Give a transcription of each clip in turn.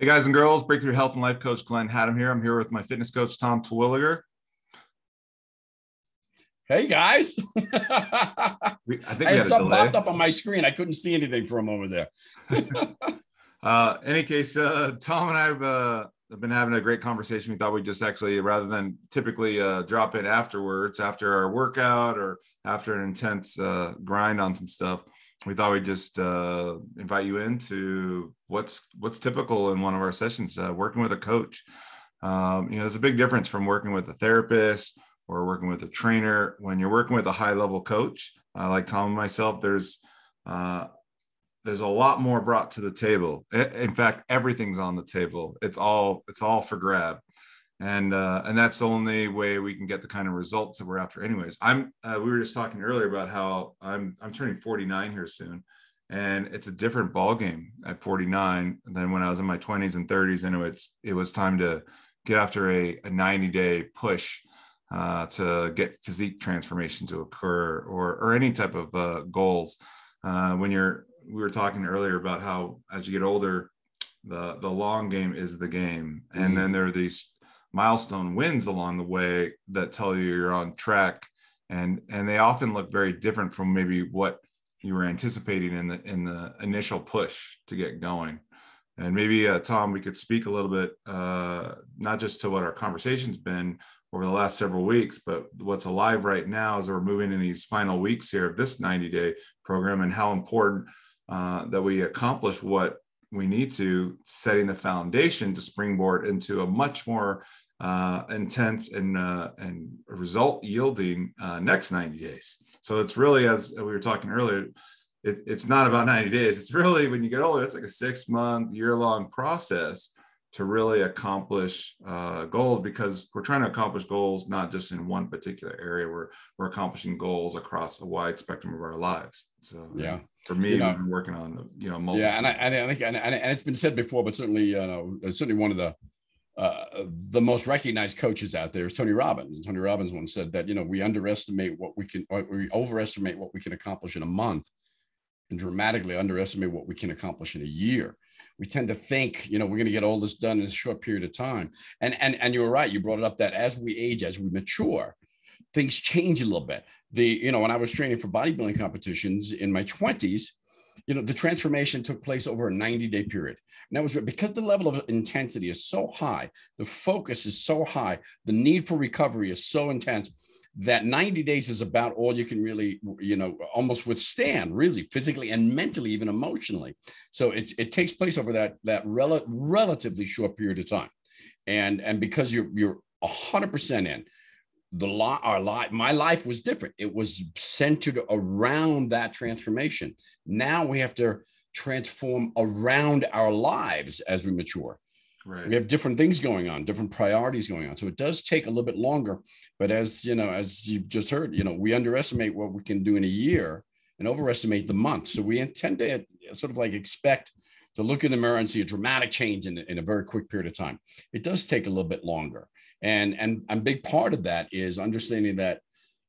Hey guys and girls, Breakthrough Health and Life Coach Glenn Hattem here. I'm here with my fitness coach, Tom Terwilleger. Hey guys. I think I we had had a something delay. popped up on my screen. I couldn't see anything for a moment there. Any case, Tom and I have been having a great conversation. We thought we'd just actually, rather than typically drop in afterwards, after our workout or after an intense grind on some stuff, we thought we'd just invite you into what's typical in one of our sessions, working with a coach. There's a big difference from working with a therapist or working with a trainer. When you're working with a high level coach, like Tom and myself, there's a lot more brought to the table. In fact, everything's on the table. It's all for grab. And that's the only way we can get the kind of results that we're after anyways. We were just talking earlier about how I'm turning 49 here soon. And it's a different ball game at 49 than when I was in my 20s and 30s. And it was time to get after a 90-day push to get physique transformation to occur or any type of goals. We were talking earlier about how as you get older, the long game is the game. And then there are these milestone wins along the way that tell you you're on track. And they often look very different from maybe what you were anticipating in the initial push to get going. And maybe, Tom, we could speak a little bit, not just to what our conversation's been over the last several weeks, but what's alive right now as we're moving in these final weeks here of this 90-day program, and how important that we accomplish what we need to, setting the foundation to springboard into a much more intense and result yielding next 90 days. So it's really, as we were talking earlier, it's not about 90 days. It's really, when you get older, it's like a 6-month, year-long process to really accomplish goals, because we're trying to accomplish goals not just in one particular area. We're accomplishing goals across a wide spectrum of our lives. So Yeah, for me, we've been working on multiple. Yeah, and I think and it's been said before, but certainly one of the most recognized coaches out there is Tony Robbins. And Tony Robbins once said that we overestimate what we can accomplish in a month, and dramatically underestimate what we can accomplish in a year. We tend to think, we're going to get all this done in a short period of time. And you were right. You brought it up that as we age, as we mature, things change a little bit. When I was training for bodybuilding competitions in my 20s, the transformation took place over a 90-day period. And that was because the level of intensity is so high, the focus is so high, the need for recovery is so intense, that 90 days is about all you can really, almost withstand, really, physically and mentally, even emotionally. So it takes place over that relatively short period of time. And because you're 100% in, my life was different. It was centered around that transformation. Now we have to transform around our lives as we mature. Right. We have different things going on, different priorities going on. So it does take a little bit longer. But as you've just heard, we underestimate what we can do in a year and overestimate the month. So we tend to sort of like expect to look in the mirror and see a dramatic change in a very quick period of time. It does take a little bit longer. And a big part of that is understanding that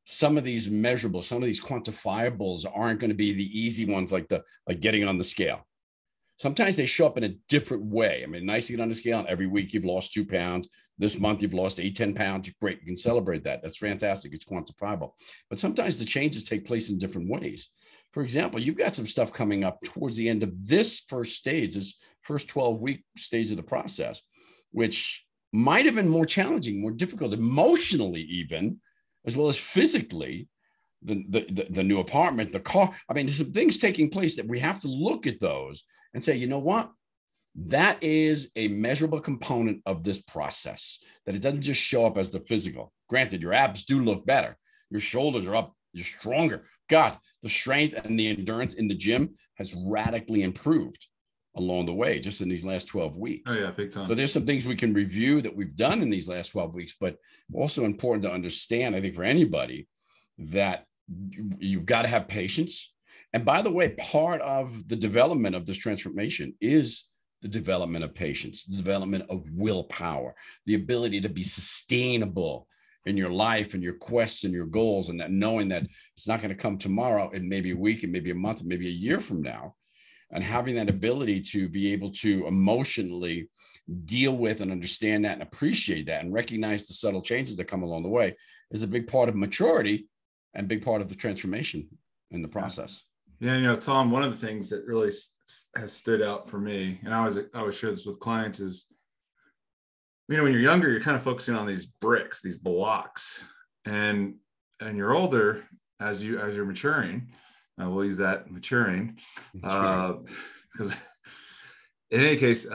some of these measurables, some of these quantifiables aren't going to be the easy ones, like getting on the scale. Sometimes they show up in a different way. I mean, nice to get on the scale, and every week you've lost 2 pounds. This month you've lost 10 pounds. Great, you can celebrate that. That's fantastic. It's quantifiable. But sometimes the changes take place in different ways. For example, you've got some stuff coming up towards the end of this first stage, this first 12-week stage of the process, which might have been more challenging, more difficult, emotionally even, as well as physically. The new apartment, the car. I mean, there's some things taking place that we have to look at those and say, you know what? That is a measurable component of this process, that it doesn't just show up as the physical. Granted, your abs do look better. Your shoulders are up. You're stronger. God, the strength and the endurance in the gym has radically improved along the way, just in these last 12 weeks. Oh yeah, big time. So there's some things we can review that we've done in these last 12 weeks, but also important to understand, I think, for anybody, that you've got to have patience. And by the way, part of the development of this transformation is the development of patience, the development of willpower, the ability to be sustainable in your life and your quests and your goals, and that knowing that it's not going to come tomorrow, and maybe a week, and maybe a month, and maybe a year from now. and having that ability to be able to emotionally deal with and understand that and appreciate that and recognize the subtle changes that come along the way is a big part of maturity and big part of the transformation in the process. Yeah, Tom, one of the things that really has stood out for me, and I always share this with clients, is, when you're younger, you're kind of focusing on these bricks, these blocks, and you're older as you're maturing. We'll use that, maturing, because in any case,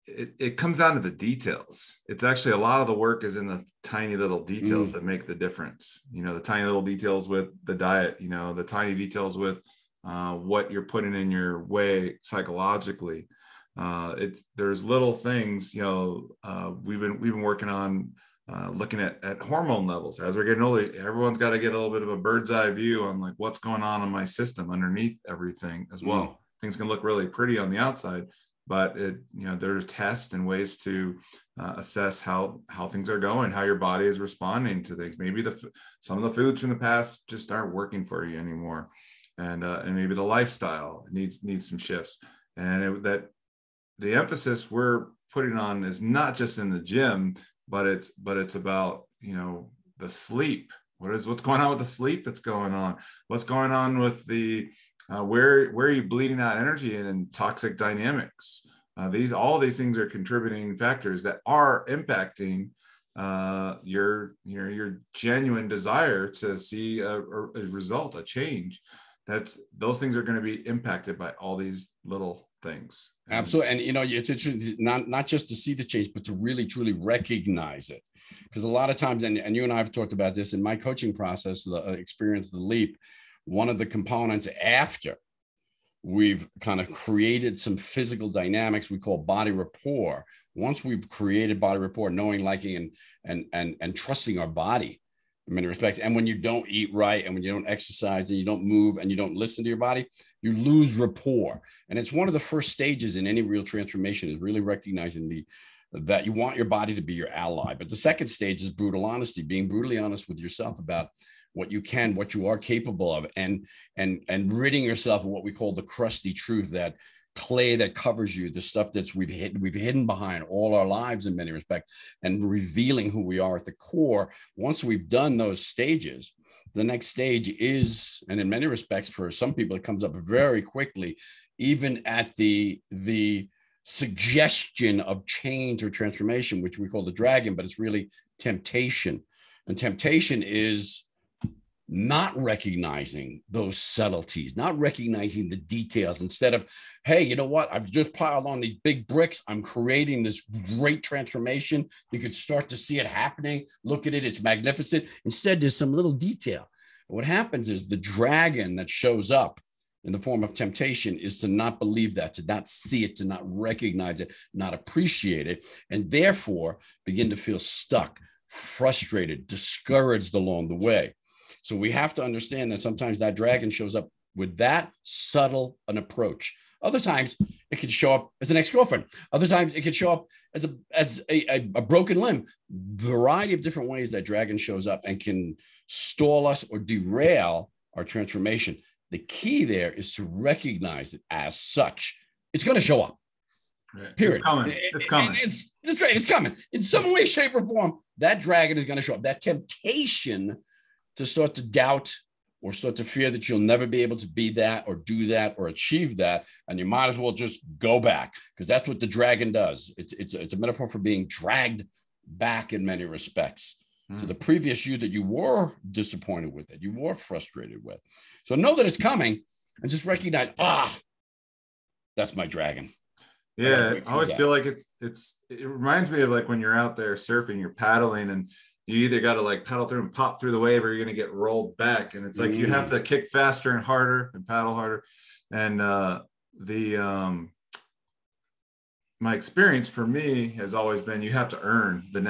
it comes down to the details. It's actually, a lot of the work is in the tiny little details that make the difference. The tiny little details with the diet, the tiny details with what you're putting in your way psychologically. There's little things, we've been working on looking at hormone levels as we're getting older. Everyone's got to get a little bit of a bird's eye view on like what's going on in my system underneath everything as well. Things can look really pretty on the outside, but there's tests and ways to assess how things are going, how your body is responding to things. Maybe some of the foods from the past just aren't working for you anymore. And maybe the lifestyle needs some shifts. And that the emphasis we're putting on is not just in the gym, but it's about, the sleep. What's going on with the sleep that's going on? What's going on with the where are you bleeding out energy and toxic dynamics? All these things are contributing factors that are impacting your genuine desire to see a result, a change. Those things are going to be impacted by all these little things. Absolutely. And, it's interesting, not just to see the change, but to really, truly recognize it. Because a lot of times, and you and I have talked about this in my coaching process, the experience, the leap, one of the components after we've kind of created some physical dynamics we call body rapport. Once we've created body rapport, knowing, liking, and trusting our body in many respects. And when you don't eat right, and when you don't exercise, and you don't move, and you don't listen to your body, you lose rapport. And it's one of the first stages in any real transformation, is really recognizing that you want your body to be your ally. But the second stage is brutal honesty, being brutally honest with yourself about what you can, what you are capable of, and ridding yourself of what we call the crusty truth, that clay that covers you, the stuff that's we've hidden behind all our lives in many respects, and revealing who we are at the core. Once we've done those stages, the next stage is, and in many respects for some people it comes up very quickly, even at the suggestion of change or transformation, which we call the dragon, but it's really temptation. And temptation is not recognizing those subtleties, not recognizing the details. Instead of, hey, you know what? I've just piled on these big bricks. I'm creating this great transformation. You could start to see it happening. Look at it. It's magnificent. Instead, there's some little detail. And what happens is the dragon that shows up in the form of temptation is to not believe that, to not see it, to not recognize it, not appreciate it, and therefore begin to feel stuck, frustrated, discouraged along the way. So we have to understand that sometimes that dragon shows up with that subtle an approach. Other times it can show up as an ex-girlfriend. Other times it can show up as a broken limb. Variety of different ways that dragon shows up and can stall us or derail our transformation. The key there is to recognize it as such. It's going to show up. Right. Period. It's coming. It's coming. That's right. It's coming. In some way, shape, or form, that dragon is going to show up. That temptation to start to doubt or start to fear that you'll never be able to be that or do that or achieve that, and you might as well just go back, because that's what the dragon does. It's a metaphor for being dragged back in many respects to the previous you that you were disappointed with, that you were frustrated with. So know that it's coming and just recognize, that's my dragon. Yeah, I always feel like it reminds me of like when you're out there surfing, you're paddling, and you either got to like paddle through and pop through the wave, or you're going to get rolled back. And it's like you have to kick faster and harder and paddle harder. And my experience for me has always been, you have to earn the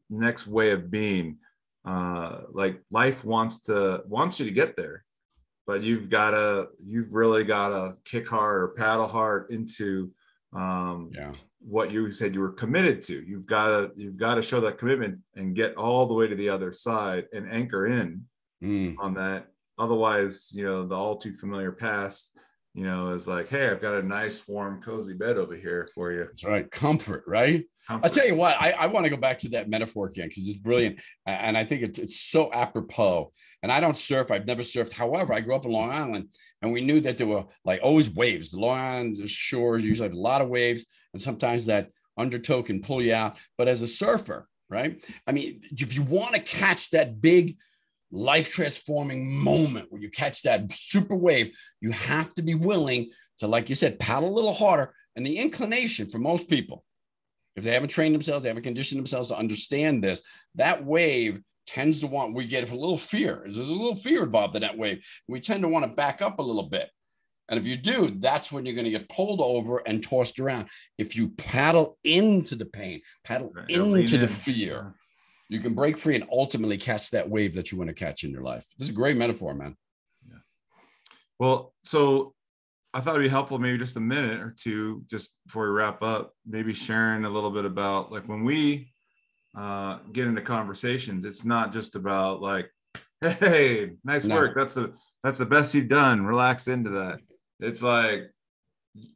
next way of being. Like life wants you to get there, but you've really got to kick hard or paddle hard into what you said you were committed to. You've got to show that commitment and get all the way to the other side and anchor in on that. Otherwise, the all too familiar past is like, hey, I've got a nice, warm, cozy bed over here for you. That's right. Comfort, right? Comfort. I'll tell you what, I want to go back to that metaphor again, because it's brilliant. And I think it's so apropos. And I don't surf. I've never surfed. However, I grew up in Long Island, and we knew that there were like always waves. The Long Island shores usually have a lot of waves, and sometimes that undertow can pull you out. But as a surfer, right? I mean, if you want to catch that big life transforming moment where you catch that super wave, you have to be willing to, like you said, paddle a little harder. And the inclination for most people, if they haven't trained themselves, they haven't conditioned themselves to understand this, that wave tends to we get a little fear. There's a little fear involved in that wave. We tend to want to back up a little bit. And if you do, that's when you're going to get pulled over and tossed around. If you paddle into the pain, paddle into the fear, you can break free and ultimately catch that wave that you want to catch in your life. This is a great metaphor, man. Yeah. Well, so I thought it'd be helpful, maybe just a minute or two, just before we wrap up, maybe sharing a little bit about, like, when we get into conversations, it's not just about like, hey, nice work. That's the best you've done. Relax into that. It's like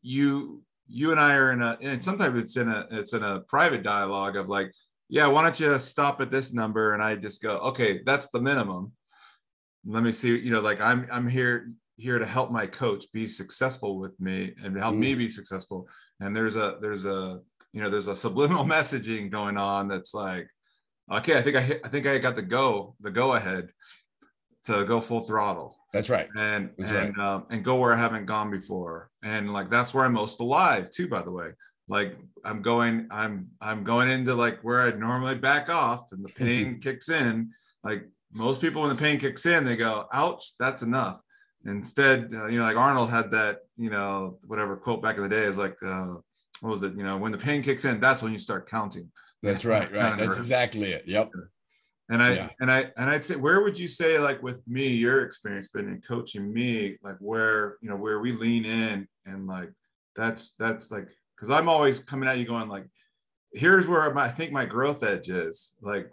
you and I are and sometimes it's in a private dialogue of like, yeah, why don't you stop at this number? And I just go, okay, that's the minimum. Let me see, like I'm here to help my coach be successful with me and help me be successful. And there's a subliminal messaging going on that's like, okay, I think I got the go ahead to go full throttle. That's right. And go where I haven't gone before. And like, that's where I'm most alive too, by the way. Like I'm going into like where I'd normally back off, and the pain kicks in. Like most people, when the pain kicks in, they go, ouch, that's enough. Instead, like Arnold had that, whatever quote back in the day is like, what was it? When the pain kicks in, that's when you start counting. That's right. Right. That's exactly it. Yep. And I'd say, where would you say, like with me, your experience been in coaching me, like where we lean in and like, that's like, because I'm always coming at you going like, here's where I think my growth edge is. Like,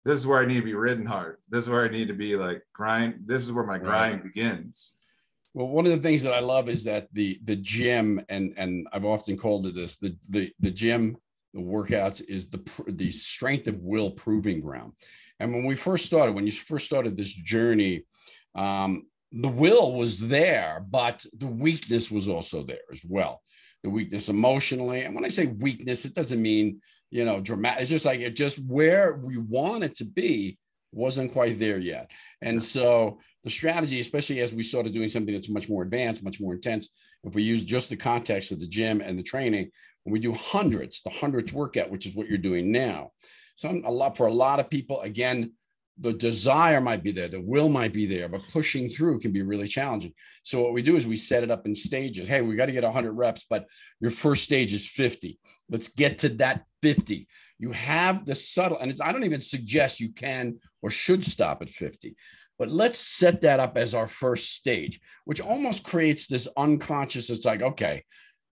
this is where I need to be ridden hard. This is where I need to be like grind. This is where my grind begins. Well, one of the things that I love is that the gym, and I've often called it this, the gym, the workouts is the strength of will proving ground. And when you first started this journey, the will was there, but the weakness was also there as well. The weakness emotionally. And when I say weakness, it doesn't mean, dramatic. It's just like, where we want it to be wasn't quite there yet. And so the strategy, especially as we started doing something that's much more advanced, much more intense, if we use just the context of the gym and the training, when we do the hundreds workout, which is what you're doing now. For a lot of people, again, the desire might be there, the will might be there, but pushing through can be really challenging. So what we do is we set it up in stages. Hey, we got to get 100 reps, but your first stage is 50. Let's get to that 50. You have the subtle, and I don't even suggest you can or should stop at 50, but let's set that up as our first stage, which almost creates this unconscious. It's like, okay,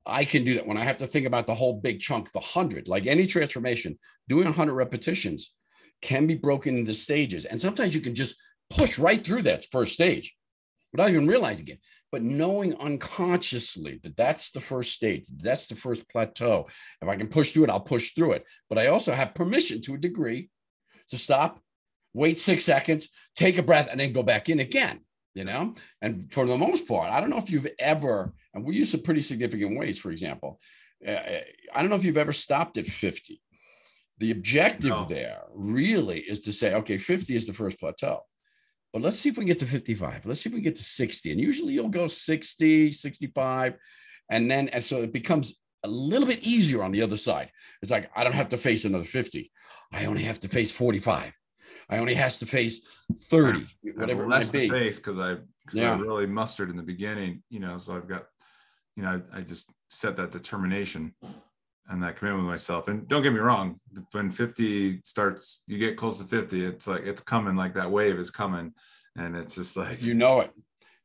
I can do that. When I have to think about the whole big chunk, the 100, like any transformation, doing 100 repetitions can be broken into stages. And sometimes you can just push right through that first stage without even realizing it. But knowing unconsciously that that's the first stage, that's the first plateau. If I can push through it, I'll push through it. But I also have permission to a degree to stop, wait 6 seconds, take a breath, and then go back in again, And for the most part, I don't know if you've ever, and we use some pretty significant weights, for example. I don't know if you've ever stopped at 50. The objective there really is to say, okay, 50 is the first plateau, but let's see if we can get to 55. Let's see if we can get to 60. And usually you'll go 60, 65. And so it becomes a little bit easier on the other side. It's like, I don't have to face another 50. I only have to face 45. I only have to face 30, whatever it might be. Face because I really mustered in the beginning, so I've got, I just set that determination and that commitment with myself. And don't get me wrong, when 50 starts, you get close to 50, it's like, it's coming, like that wave is coming. And it's just like, it.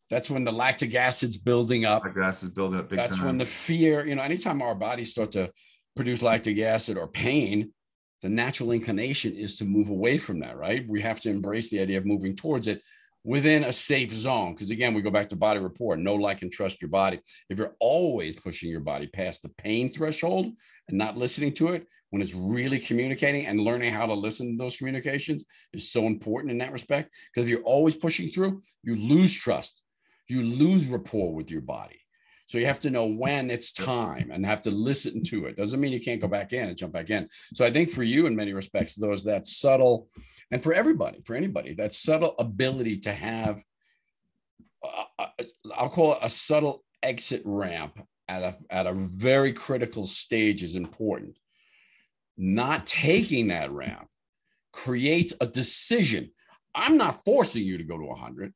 That's when the lactic acid's building up. Lactic acid's building up big time. That's when the fear, anytime our bodies start to produce lactic acid or pain, the natural inclination is to move away from that, right? We have to embrace the idea of moving towards it. within a safe zone. Because again, we go back to body rapport, know, like, and trust your body. If you're always pushing your body past the pain threshold and not listening to it, when it's really communicating, and learning how to listen to those communications is so important in that respect. Because if you're always pushing through, you lose trust, you lose rapport with your body. So you have to know when it's time and have to listen to it. Doesn't mean you can't go back in and jump back in. So I think for you, in many respects, there's that subtle, and for everybody, for anybody, that subtle ability to have, I'll call it a subtle exit ramp at a very critical stage is important. Not taking that ramp creates a decision. I'm not forcing you to go to 100.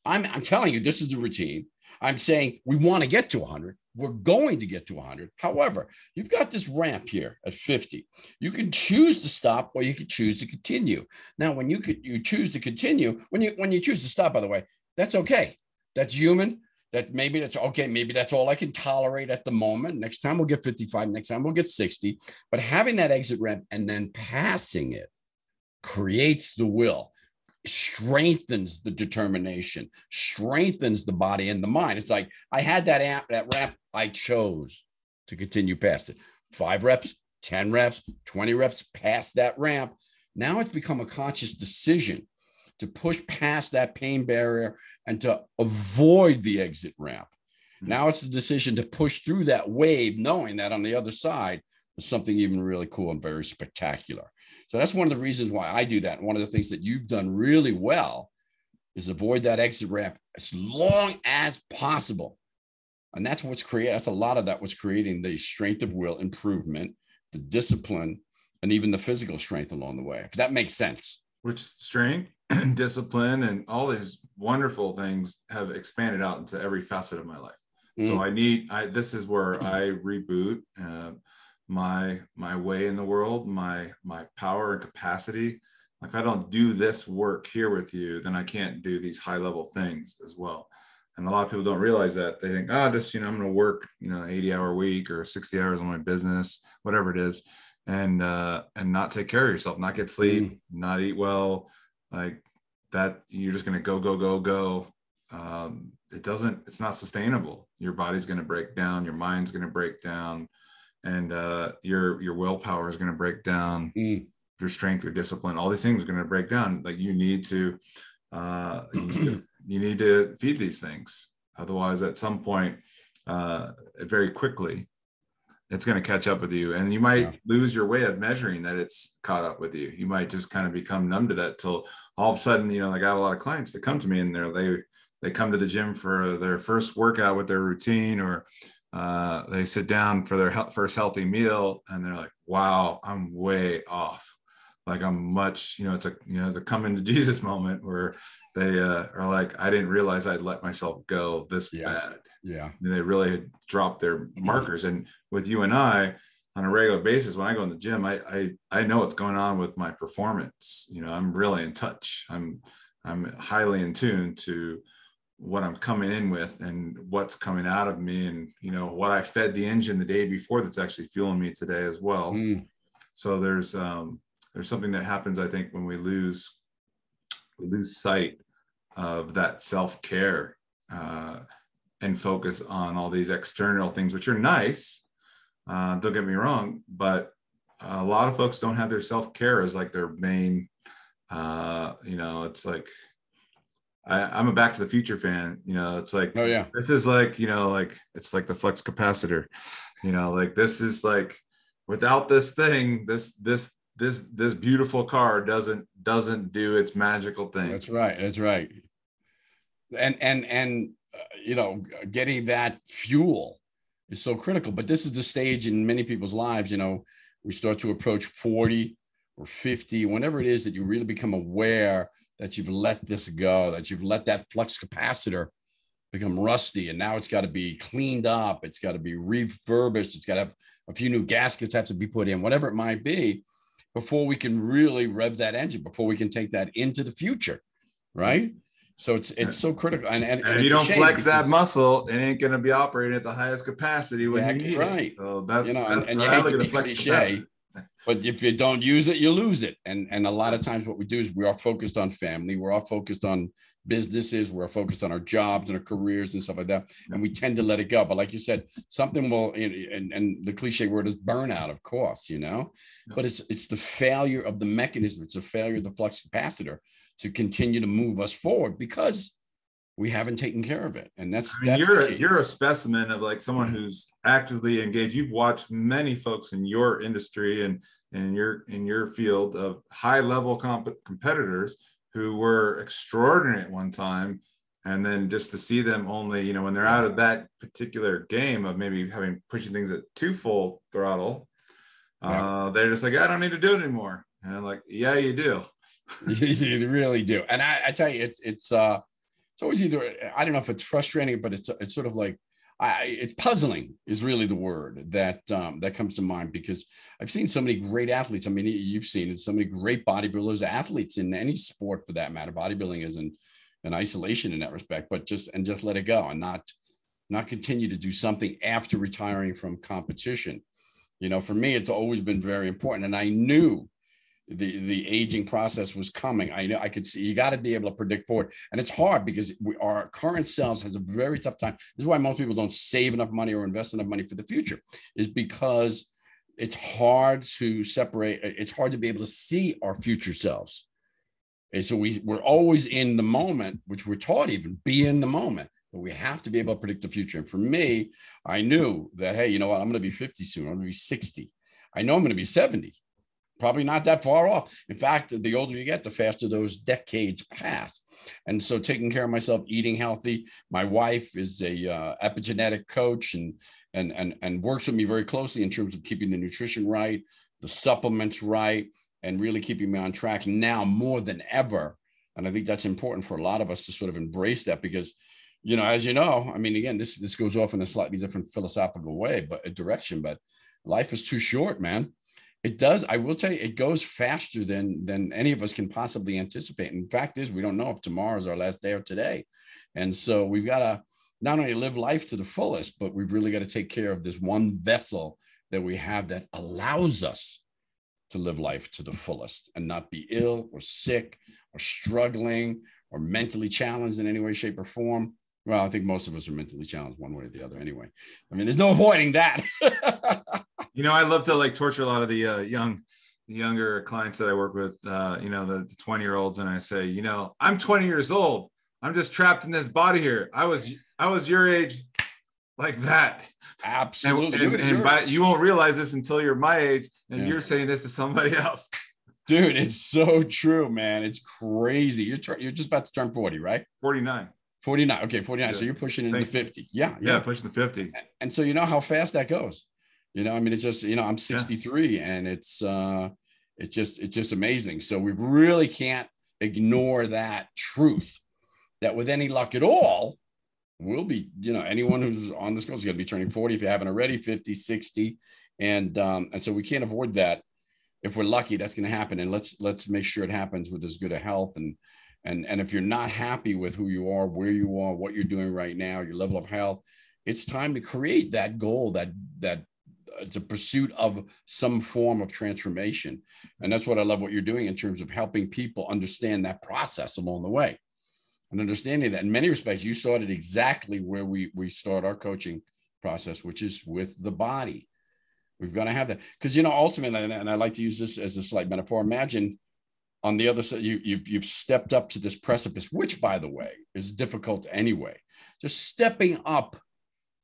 I'm telling you, this is the routine. I'm saying we want to get to 100. We're going to get to 100. However, you've got this ramp here at 50. You can choose to stop, or you can choose to continue. Now, when you choose to continue, when you choose to stop, by the way, that's okay. That's human. That maybe that's okay. Maybe that's all I can tolerate at the moment. Next time we'll get 55. Next time we'll get 60. But having that exit ramp and then passing it creates the will, strengthens the determination, strengthens the body and the mind. It's like, I had that ramp, I chose to continue past it. 5 reps, 10 reps, 20 reps past that ramp. Now it's become a conscious decision to push past that pain barrier and to avoid the exit ramp. Now it's the decision to push through that wave, knowing that on the other side is something even really cool and very spectacular. So that's one of the reasons why I do that. And one of the things that you've done really well is avoid that exit ramp as long as possible. And that's that's a lot of that was creating the strength of will improvement, the discipline, and even the physical strength along the way, if that makes sense. Which strength, discipline, and all these wonderful things have expanded out into every facet of my life. So this is where I reboot my way in the world, my power and capacity. Like, if I don't do this work here with you, then I can't do these high level things as well. And a lot of people don't realize that. They think, I'm going to work, 80-hour week or 60 hours on my business, whatever it is, and not take care of yourself, not get sleep, not eat well, like that. You're just going to go. It's not sustainable. Your body's going to break down. Your mind's going to break down. And your willpower is going to break down. Your strength, your discipline, all these things are going to break down. Like, you need to feed these things. Otherwise, at some point, very quickly, it's going to catch up with you, and you might lose your way of measuring that it's caught up with you. You might just kind of become numb to that till all of a sudden, like, I have a lot of clients that come to me and they come to the gym for their first workout with their routine, or they sit down for their first healthy meal, and they're like, wow, I'm way off. Like, I'm much, it's a come into Jesus moment where they are like, I didn't realize I'd let myself go this bad. Yeah. And they really had dropped their markers. And with you and I, on a regular basis, when I go in the gym, I know what's going on with my performance. I'm really in touch. I'm highly in tune to what I'm coming in with and what's coming out of me, and what I fed the engine the day before that's actually fueling me today as well. So there's something that happens, I think, when we lose sight of that self-care and focus on all these external things, which are nice. Don't get me wrong, but a lot of folks don't have their self-care as like their main, it's like, I'm a Back to the Future fan. It's like, this is like, like, it's like the flux capacitor, like, this is like, without this thing, this beautiful car doesn't do its magical thing. That's right. And getting that fuel is so critical. But this is the stage in many people's lives, we start to approach 40 or 50, whenever it is that you really become aware that you've let this go, that you've let that flux capacitor become rusty, and now it's got to be cleaned up, it's got to be refurbished, it's got to have a few new gaskets have to be put in, whatever it might be, before we can really rev that engine, before we can take that into the future, right? So it's so critical. And if you don't flex that muscle, it ain't going to be operating at the highest capacity when you need it. So that's and you hate to be cliche. But if you don't use it, you lose it. And a lot of times what we do is we are focused on family. We're all focused on businesses. We're focused on our jobs and our careers and stuff like that. And we tend to let it go. But like you said, something will, and the cliche word is burnout, of course, but it's the failure of the mechanism. It's the failure of the flux capacitor to continue to move us forward because we haven't taken care of it. And that's you're a specimen of like someone who's actively engaged. You've watched many folks in your industry and in your field of high level competitors who were extraordinary at one time. And then just to see them only, when they're out of that particular game of maybe pushing things at too full throttle, they're just like, I don't need to do it anymore. And I'm like, yeah, you do. You really do. And I tell you, it's always either, I don't know if it's frustrating, but it's sort of like, it's puzzling is really the word that comes to mind, because I've seen so many great athletes. I mean, you've seen it, so many great bodybuilders, athletes in any sport for that matter. Bodybuilding isn't an isolation in that respect, but just let it go and not continue to do something after retiring from competition. For me, it's always been very important. And I knew the aging process was coming. I know I could see, you got to be able to predict forward. And it's hard because our current selves has a very tough time. This is why most people don't save enough money or invest enough money for the future, is because it's hard to separate. It's hard to be able to see our future selves. And so we're always in the moment, which we're taught even be in the moment, but we have to be able to predict the future. And for me, I knew that, hey, you know what? I'm going to be 50 soon. I'm going to be 60. I know I'm going to be 70. Probably not that far off. In fact, the older you get, the faster those decades pass. And so taking care of myself, eating healthy. My wife is a epigenetic coach and works with me very closely in terms of keeping the nutrition right, the supplements right, and really keeping me on track now more than ever. And I think that's important for a lot of us to sort of embrace that because, as you know, I mean, again, this goes off in a slightly different philosophical way, but a direction, but life is too short, man. It does. I will tell you, it goes faster than any of us can possibly anticipate. And the fact is, we don't know if tomorrow is our last day or today. And so we've got to not only live life to the fullest, but we've really got to take care of this one vessel that we have that allows us to live life to the fullest and not be ill or sick or struggling or mentally challenged in any way, shape, or form. Well, I think most of us are mentally challenged one way or the other anyway. I mean, there's no avoiding that. I love to torture a lot of the younger clients that I work with, the 20-year-olds. And I say, I'm 20 years old. I'm just trapped in this body here. I was your age like that. Absolutely. And you won't realize this until you're my age. And you're saying this to somebody else. Dude, it's so true, man. It's crazy. You're just about to turn 40, right? 49. 49. Okay, 49. Yeah. So you're pushing into 50. Yeah. Pushing the 50. And so you know how fast that goes. I mean, it's just, I'm 63 and it's just amazing. So we really can't ignore that truth that with any luck at all, we'll be, anyone who's on this course is going to be turning 40 if you haven't already, 50, 60. And so we can't avoid that. If we're lucky, that's going to happen. And let's make sure it happens with as good a health. And if you're not happy with who you are, where you are, what you're doing right now, your level of health, it's time to create that goal, that it's a pursuit of some form of transformation. And that's what I love what you're doing in terms of helping people understand that process along the way and understanding that in many respects, you started exactly where we start our coaching process, which is with the body. We've got to have that because, ultimately, and I like to use this as a slight metaphor. Imagine on the other side, you've stepped up to this precipice, which by the way, is difficult anyway, just stepping up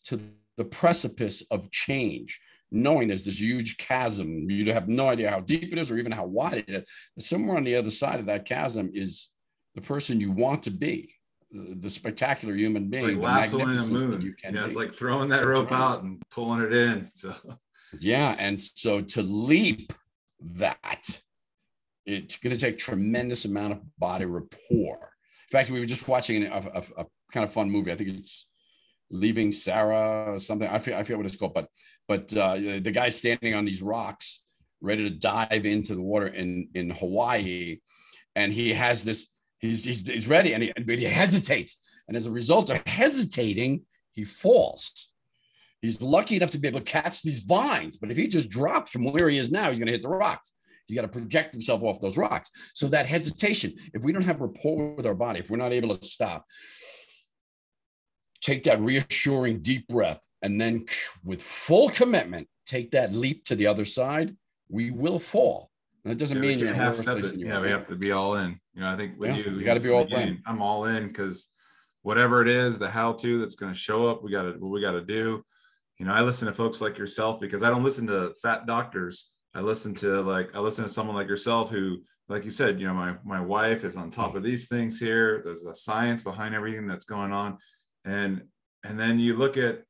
to the precipice of change. Knowing there's this huge chasm, you have no idea how deep it is or even how wide it is. But somewhere on the other side of that chasm is the person you want to be, the spectacular human being, like the magnificence the moon. that you can be. It's like throwing that rope out and pulling it in. So and so to leap that, it's going to take tremendous amount of body rapport. In fact, we were just watching a kind of fun movie. I think it's Leaving Sarah or something. I forget what it's called, but the guy's standing on these rocks, ready to dive into the water in Hawaii, and he has this. He's ready, but he hesitates, and as a result of hesitating, he falls. He's lucky enough to be able to catch these vines, but if he just drops from where he is now, he's going to hit the rocks. He's got to project himself off those rocks. So that hesitation, if we don't have rapport with our body, if we're not able to stop, take that reassuring deep breath, and then with full commitment, take that leap to the other side, we will fall. That doesn't mean you're in a worse place than you are. We have to be all in. I think with you got to be all in. I'm all in, because whatever it is, the how-to that's going to show up, we got to do. I listen to folks like yourself, because I don't listen to fat doctors. I listen to someone like yourself who, like you said, my wife is on top of these things here. There's the science behind everything that's going on. And then you look at,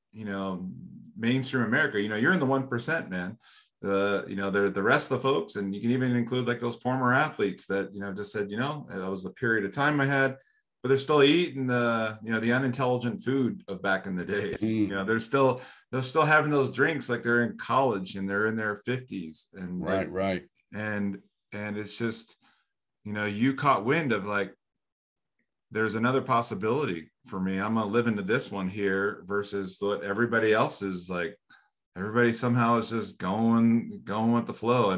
mainstream America, you're in the 1%, man. The rest of the folks, and you can even include like those former athletes that, just said, that was the period of time I had, but they're still eating the unintelligent food of back in the days. They're still having those drinks like they're in college and they're in their 50s. And right. And it's just, you caught wind of like, there's another possibility for me. I'm going to live into this one here versus what everybody else is like. Everybody somehow is just going with the flow.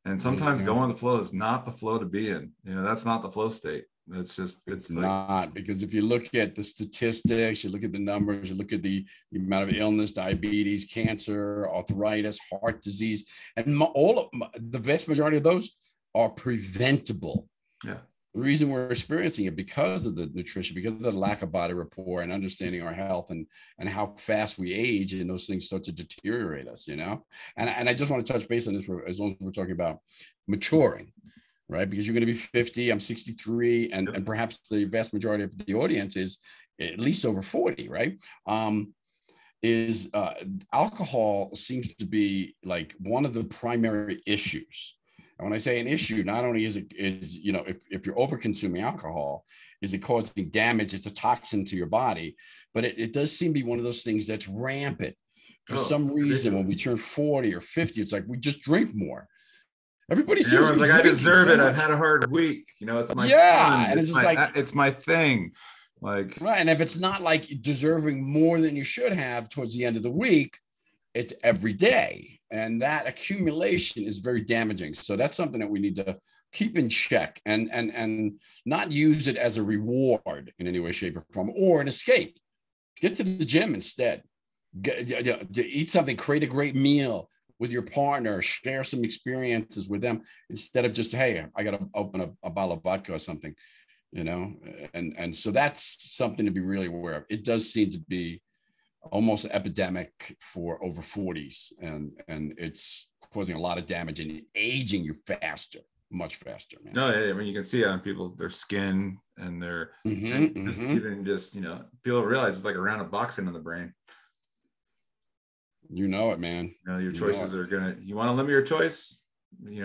And sometimes going with the flow is not the flow to be in. That's not the flow state. It's like, not, because if you look at the statistics, you look at the numbers, you look at the amount of illness, diabetes, cancer, arthritis, heart disease, and the vast majority of those are preventable. Yeah. The reason we're experiencing it because of the nutrition, because of the lack of body rapport and understanding our health and how fast we age, and those things start to deteriorate us, And I just want to touch base on this as long as we're talking about maturing, right? Because you're going to be 50, I'm 63, and perhaps the vast majority of the audience is at least over 40, right? Alcohol seems to be like one of the primary issues. And when I say an issue, not only is if you're over consuming alcohol, is it causing damage? It's a toxin to your body, but it does seem to be one of those things that's rampant. For some reason, when we turn 40 or 50, it's like we just drink more. Everybody seems like, I deserve it. I've had a hard week. It's my fun. And it's my thing. Like, right. And if it's not like deserving more than you should have towards the end of the week, it's every day. And that accumulation is very damaging. So that's something that we need to keep in check and not use it as a reward in any way, shape, or form, or an escape. Get to the gym instead. Eat something, create a great meal with your partner, share some experiences with them instead of just, hey, I got to open a bottle of vodka or something, and so that's something to be really aware of. It does seem to be almost an epidemic for over 40s, and it's causing a lot of damage and aging you much faster, man. No, I mean, you can see it on people, their skin and their even just people realize it's like a round of boxing in the brain. You know it, man. Your choices are you want to limit your choice, you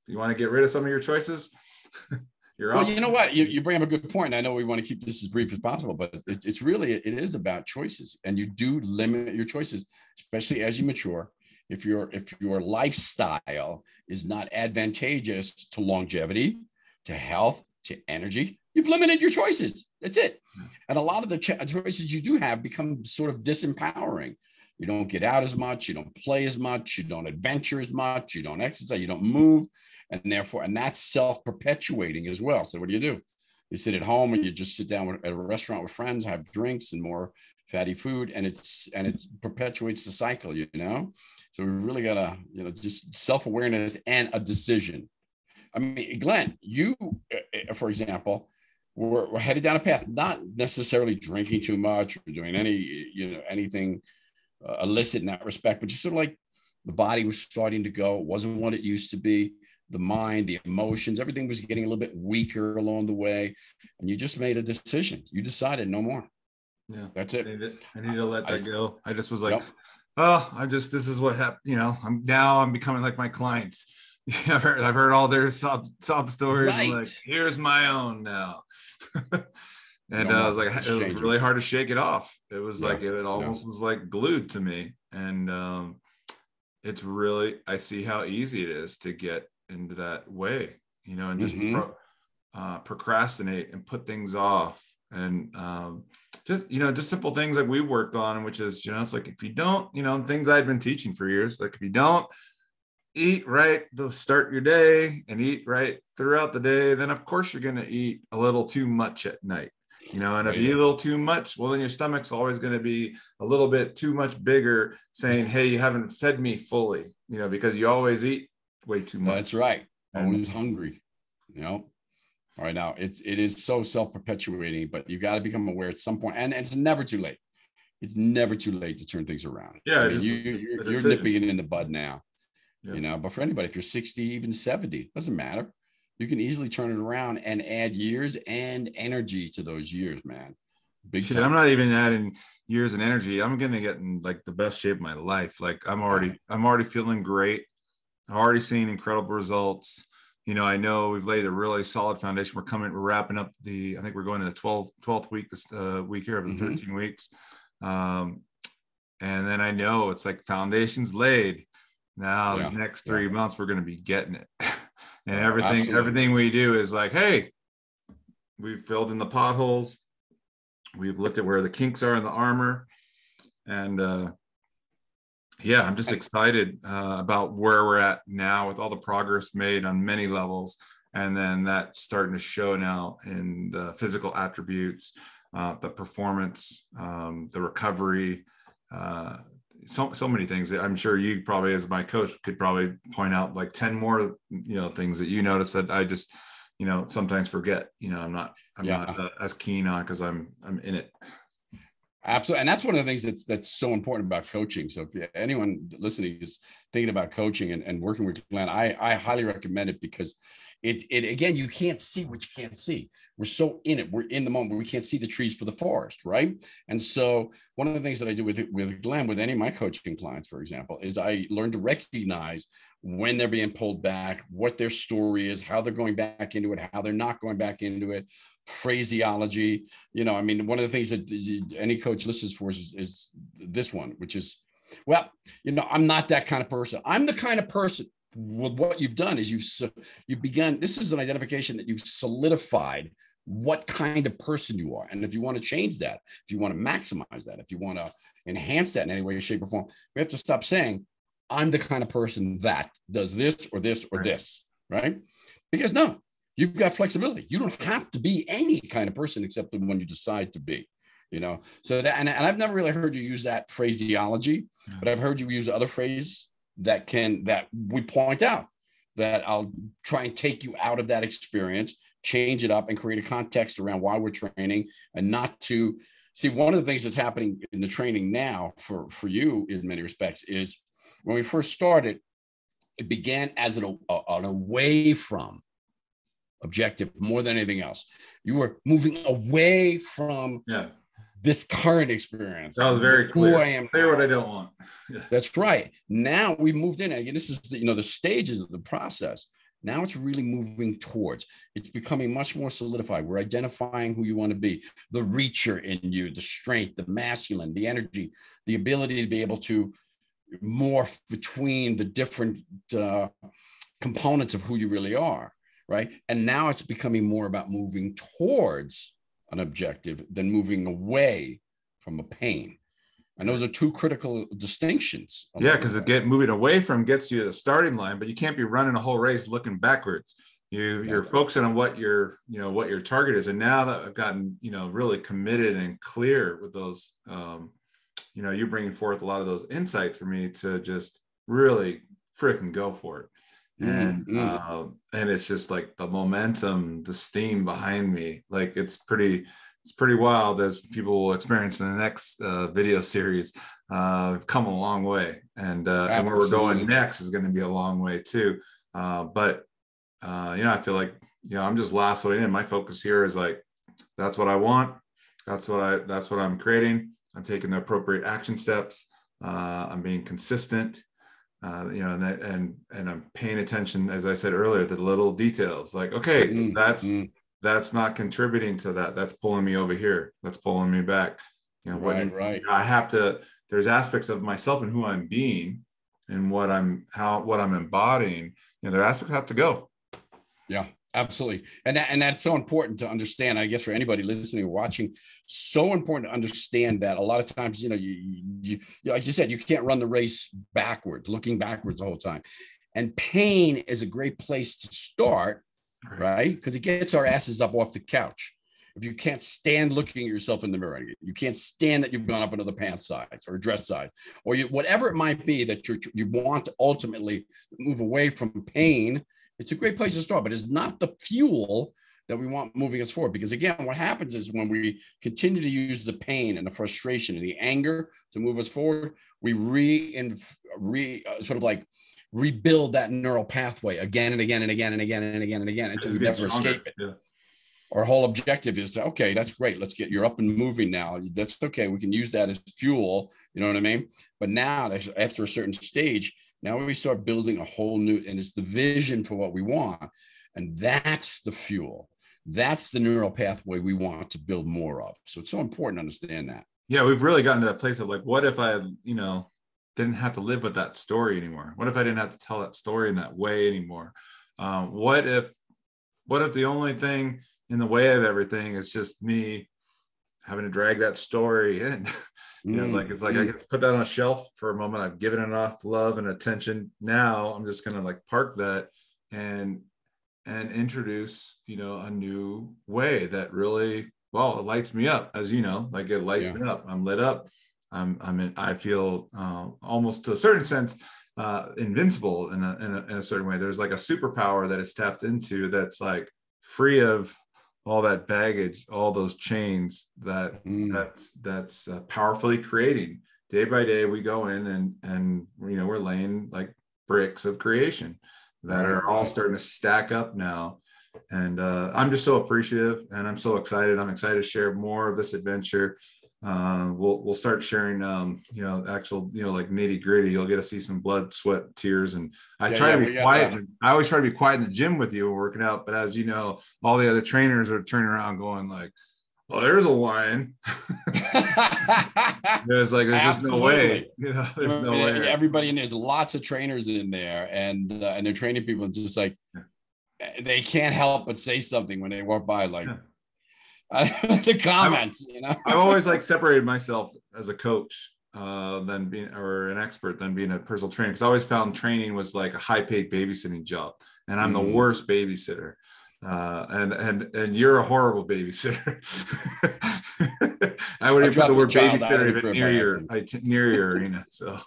want to get rid of some of your choices. Well, you know what? You bring up a good point. I know we want to keep this as brief as possible, but it's really, it is about choices, and you do limit your choices, especially as you mature. If your lifestyle is not advantageous to longevity, to health, to energy, you've limited your choices. That's it. And a lot of the choices you do have become sort of disempowering. You don't get out as much, you don't play as much, you don't adventure as much, you don't exercise, you don't move. And that's self-perpetuating as well. So what do? You sit at home and you just sit down at a restaurant with friends, have drinks and more fatty food, and it perpetuates the cycle, So we really gotta, just self-awareness and a decision. I mean, Glenn, you, for example, we're headed down a path, not necessarily drinking too much or doing anything illicit in that respect, but just sort of like the body was starting to go. It wasn't what it used to be. The mind, the emotions, everything was getting a little bit weaker along the way. And you just made a decision. You decided no more. Yeah. That's it. I need to let that go. I just was like, this is what happened. I'm becoming like my clients. I've heard all their sob stories. Right. Like, here's my own now. And I was like, it was really hard to shake it off. It was like, it almost was like glued to me. And it's really, I see how easy it is to get into that way, and just procrastinate and put things off and just simple things like we worked on, which is, it's like, if you don't, things I'd been teaching for years, like if you don't eat right to start your day and eat right throughout the day, then of course you're going to eat a little too much at night, and if you eat a little too much, well, then your stomach's always going to be a little bit too much bigger, saying, hey, you haven't fed me fully, because you always eat way too much. That's right. Always hungry, All right, now it is so self-perpetuating, but you got to become aware at some point, and it's never too late. It's never too late to turn things around. Yeah, I mean, you're nipping it in the bud now, But for anybody, if you're 60, even 70, doesn't matter. You can easily turn it around and add years and energy to those years, man. Big time. I'm not even adding years and energy. I'm going to get in like the best shape of my life. Like I'm already feeling great. I'm already seeing incredible results. I know we've laid a really solid foundation. We're wrapping up I think we're going to the 12th week this week here of the 13 weeks. And then I know it's like foundation's laid. Now these next 3 months, we're going to be getting it. And everything we do is like, hey, we've filled in the potholes. We've looked at where the kinks are in the armor. And I'm just excited about where we're at now with all the progress made on many levels. And then that's starting to show now in the physical attributes, the performance, the recovery, so many things that I'm sure you probably, as my coach, could probably point out like 10 more, things that you notice that I just, sometimes forget, I'm not as keen on because I'm in it. Absolutely. And that's one of the things that's so important about coaching. So if anyone listening is thinking about coaching and working with Glenn, I highly recommend it, because it again, you can't see what you can't see. We're so in it. We're in the moment where we can't see the trees for the forest, right? And so one of the things that I do with Glenn, with any of my coaching clients, for example, is I learn to recognize when they're being pulled back, what their story is, how they're going back into it, how they're not going back into it, phraseology. One of the things that any coach listens for is this one, which is, well, I'm not that kind of person. I'm the kind of person. Well, what you've done is you've begun. This is an identification that you've solidified what kind of person you are. And if you want to change that, if you want to maximize that, if you want to enhance that in any way, shape, or form, we have to stop saying, I'm the kind of person that does this or this or this, right? Because no, you've got flexibility. You don't have to be any kind of person except the one you decide to be, So that, and I've never really heard you use that phraseology, but I've heard you use other phrases that we point out, that I'll try and take you out of that experience, change it up, and create a context around why we're training, and not to see. One of the things that's happening in the training now for you in many respects is, when we first started, it began as an away from objective more than anything else. You were moving away from this current experience. That was very clear. Who I am. Clear what I don't want. Yeah. That's right. Now we've moved in. Again, this is the stages of the process. Now it's really moving towards. It's becoming much more solidified. We're identifying who you want to be, the reacher in you, the strength, the masculine, the energy, the ability to be able to morph between the different components of who you really are, right? And now it's becoming more about moving towards an objective than moving away from a pain. And those are two critical distinctions. Yeah, because moving away from gets you to the starting line, but you can't be running a whole race looking backwards. You're focusing on what your target is. And now that I've gotten, really committed and clear with those, you're bringing forth a lot of those insights for me to just really freaking go for it. And it's just like the momentum, the steam behind me, like it's pretty wild, as people will experience in the next video series. We've come a long way, and where we're going next is going to be a long way too. But I feel like I'm just lassoing in. My focus here is like, that's what I want. That's what I'm creating. I'm taking the appropriate action steps. I'm being consistent. And I'm paying attention, as I said earlier, the little details. Like, okay, that's not contributing to that. That's pulling me over here. That's pulling me back. Right. I have to. There's aspects of myself and who I'm being, and what I'm embodying. There are aspects have to go. Yeah, Absolutely. And that's so important to understand. I guess for anybody listening or watching, so important to understand that a lot of times, you like you said, you can't run the race backwards, looking backwards the whole time. And pain is a great place to start, right? Because it gets our asses up off the couch. If you can't stand looking at yourself in the mirror, you can't stand that you've gone up another pant size or dress size, or whatever it might be that you want to ultimately move away from pain. It's a great place to start, but it's not the fuel that we want moving us forward. Because again, what happens is when we continue to use the pain and the frustration and the anger to move us forward, we sort of like rebuild that neural pathway again and again and again and again and again and again until we never escape it. Yeah. Our whole objective is to, okay, that's great. You're up and moving now. That's okay. We can use that as fuel. You know what I mean? But now after a certain stage, now we start building a whole new, and it's the vision for what we want. And that's the fuel. That's the neural pathway we want to build more of. So it's so important to understand that. Yeah, we've really gotten to that place of like, what if I, didn't have to live with that story anymore? What if I didn't have to tell that story in that way anymore? What if the only thing in the way of everything is just me having to drag that story in? It's like I can put that on a shelf for a moment. I've given it enough love and attention. Now I'm just gonna like park that and introduce, a new way that really, it lights me up, as you know, like it lights me up. I'm lit up. I feel almost to a certain sense invincible in a certain way. There's like a superpower that is tapped into that's like free of all that baggage, all those chains that's powerfully creating. Day by day, we go in and we're laying like bricks of creation that are all starting to stack up now. And I'm just so appreciative, and I'm so excited. I'm excited to share more of this adventure. We'll start sharing, actual, like nitty gritty. You'll get to see some blood, sweat, tears. And I try to be quiet. I always try to be quiet in the gym with you working out. But as you know, all the other trainers are turning around going like, well, there's a line. There's just no way. There's no way. Everybody, and there's lots of trainers in there, and they're training people, and just like they can't help but say something when they walk by, like the comments. I've always separated myself as a coach than being, or an expert, than being a personal trainer, because I always found training was like a high-paid babysitting job, and I'm the worst babysitter. And you're a horrible babysitter. I would even put the word babysitter even near your arena. So,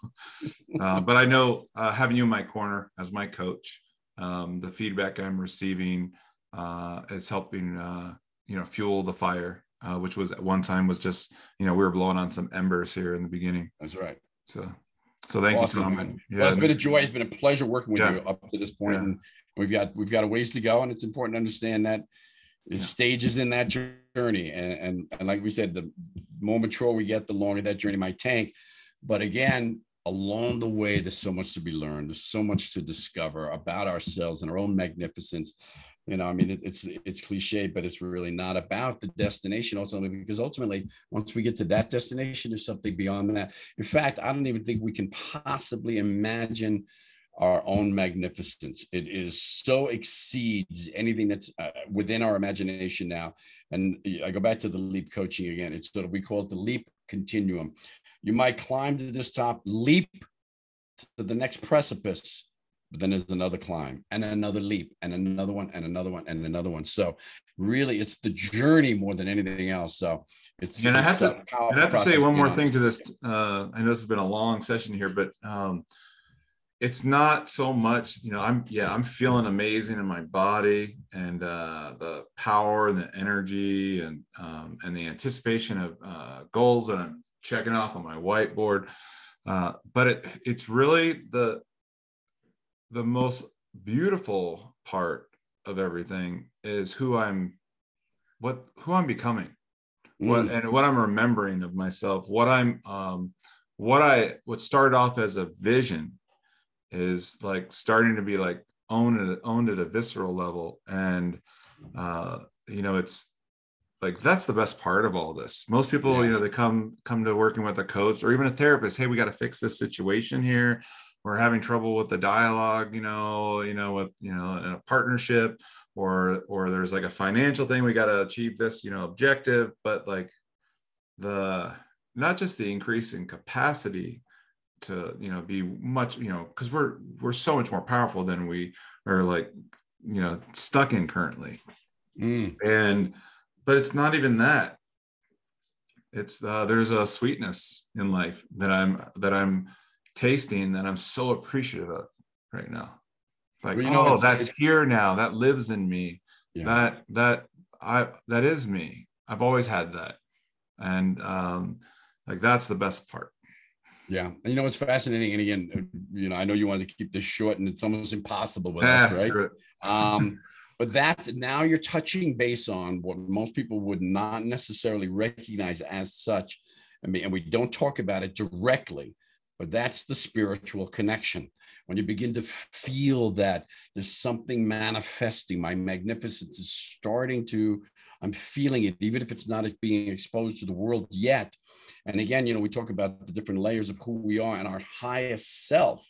but I know having you in my corner as my coach, the feedback I'm receiving is helping, fuel the fire, which was at one time was just, we were blowing on some embers here in the beginning. That's right. So thank you, Tom. Well, it's been a joy. It's been a pleasure working with you up to this point. And we've got a ways to go, and it's important to understand that there's stages in that journey. And like we said, the more mature we get, the longer that journey might take. But again, along the way, there's so much to be learned. There's so much to discover about ourselves and our own magnificence. It's cliche, but it's really not about the destination ultimately, because ultimately, once we get to that destination, there's something beyond that. In fact, I don't even think we can possibly imagine our own magnificence. It is so exceeds anything that's within our imagination now. And I go back to the leap coaching again. It's sort of, we call it the leap continuum. You might climb to this top, leap to the next precipice, but then there's another climb and another leap and another one and another one and another one. So really it's the journey more than anything else. So I have to say one more thing to this. I know this has been a long session here, but it's not so much, I'm feeling amazing in my body, and the power and the energy and the anticipation of goals that I'm checking off on my whiteboard. But it's really the most beautiful part of everything is who I'm becoming, what I'm remembering of myself, what started off as a vision is like starting to be like owned at a visceral level. And it's like, that's the best part of all this. Most people, they come to working with a coach or even a therapist. Hey, we got to fix this situation here. We're having trouble with the dialogue, in a partnership, or there's like a financial thing. We got to achieve this, objective, but like not just the increase in capacity to, be much, because we're so much more powerful than we are like, stuck in currently. But it's not even that. It's there's a sweetness in life that I'm tasting that I'm so appreciative of right now. Like, well, that's here now. That lives in me. Yeah. That is me. I've always had that. And like, that's the best part. Yeah. And it's fascinating. And again, I know you wanted to keep this short, and it's almost impossible with us, right? But now you're touching base on what most people would not necessarily recognize as such. I mean, and we don't talk about it directly, but that's the spiritual connection. When you begin to feel that there's something manifesting, my magnificence is starting to, I'm feeling it, even if it's not being exposed to the world yet. And again, we talk about the different layers of who we are and our highest self.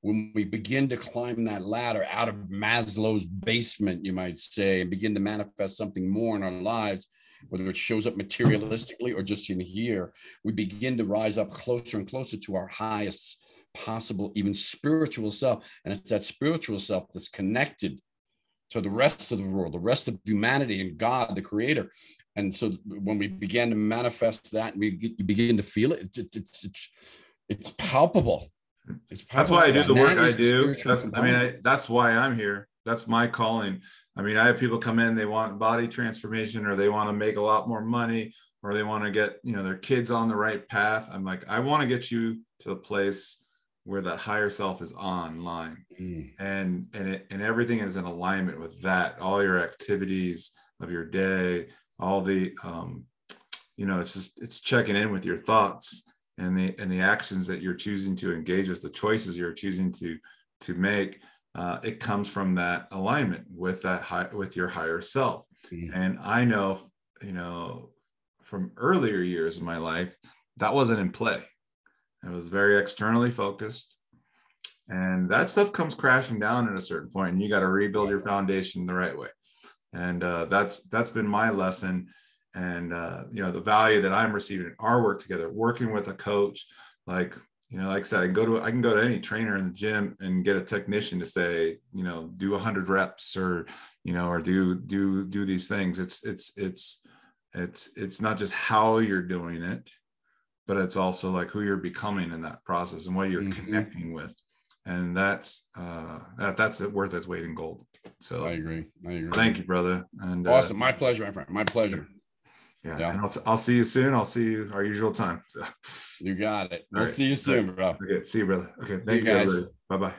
When we begin to climb that ladder out of Maslow's basement, you might say, and begin to manifest something more in our lives, whether it shows up materialistically or just in here, we begin to rise up closer and closer to our highest possible, even spiritual self. And it's that spiritual self that's connected to the rest of the world, the rest of humanity, and God, the creator. And so when we begin to manifest that, you begin to feel it, it's palpable. That's why I do the work I do. That's why I'm here. That's my calling. I mean, I have people come in, they want body transformation, or they want to make a lot more money, or they want to get, their kids on the right path. I'm like, I want to get you to the place where that higher self is online, and everything is in alignment with that. All your activities of your day, all the, it's checking in with your thoughts and the actions that you're choosing to engage with, the choices you're choosing to make. It comes from that alignment with with your higher self. And I know, from earlier years of my life, that wasn't in play. It was very externally focused, and that stuff comes crashing down at a certain point, and you got to rebuild your foundation the right way. And that's been my lesson. And the value that I'm receiving in our work together, working with a coach, like I said, I can go to any trainer in the gym and get a technician to say, do 100 reps or do these things. It's not just how you're doing it, but it's also like who you're becoming in that process and what you're connecting with. And that's worth its weight in gold. So I agree. Thank you, brother. And awesome. My pleasure, my friend. My pleasure. Yeah. And I'll see you soon. I'll see you our usual time. So you got it. We'll see you soon, bro. Okay. See you, brother. Okay. Thank you, guys. Bye-bye.